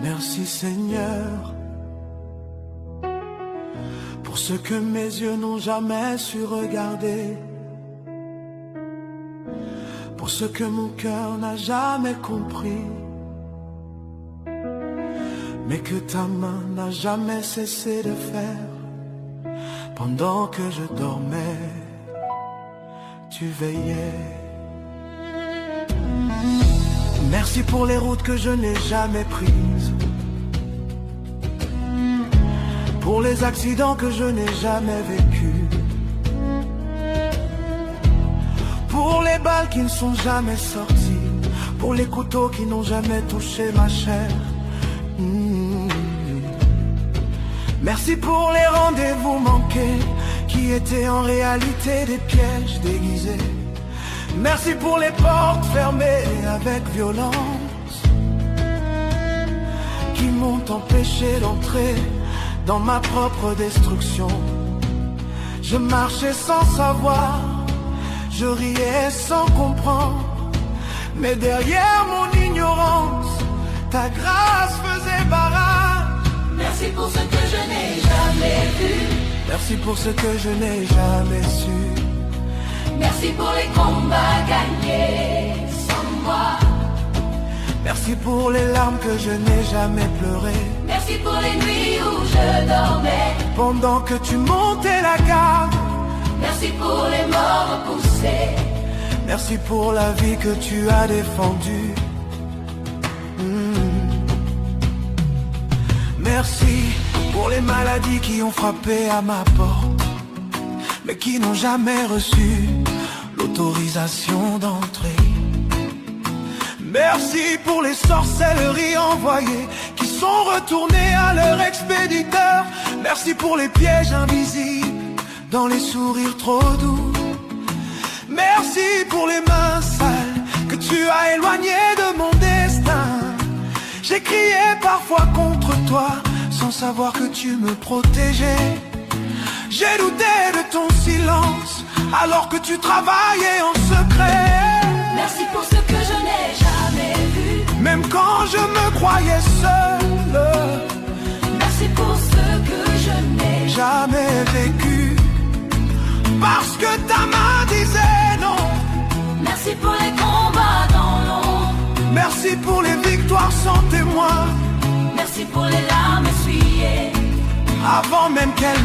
Merci Seigneur pour ce que mes yeux n'ont jamais su regarder, pour ce que mon cœur n'a jamais compris, mais que ta main n'a jamais cessé de faire. Pendant que je dormais, tu veillais. Merci pour les routes que je n'ai jamais prises, pour les accidents que je n'ai jamais vécus, pour les balles qui ne sont jamais sorties, pour les couteaux qui n'ont jamais touché ma chair. Merci pour les rendez-vous manqués qui étaient en réalité des pièges déguisés. Merci pour les portes fermées avec violence qui m'ont empêché d'entrer dans ma propre destruction. Je marchais sans savoir, je riais sans comprendre, mais derrière mon ignorance, ta grâce faisait barrage. Merci pour ce que je n'ai jamais vu. Merci pour ce que je n'ai jamais su. Merci pour les combats gagnés sans moi. Merci pour les larmes que je n'ai jamais pleurées. Merci pour les nuits où je dormais pendant que tu montais la garde. Merci pour les morts repoussés. Merci pour la vie que tu as défendue. Merci pour les maladies qui ont frappé à ma porte, mais qui n'ont jamais reçu l'autorisation d'entrer. Merci pour les sorcelleries envoyées qui sont retournées à leur expéditeur. Merci pour les pièges invisibles dans les sourires trop doux. Merci pour les mains sales que tu as éloignées de mon destin. J'ai crié parfois contre toi sans savoir que tu me protégeais. J'ai douté de ton silence alors que tu travaillais en secret. Merci pour ce que je n'ai jamais vu, même quand je me croyais seul. Merci pour ce que je n'ai jamais vécu, parce que ta main disait non. Merci pour les combats dans l'ombre. Merci pour les victoires sans témoin. Merci pour les larmes essuyées avant même qu'elles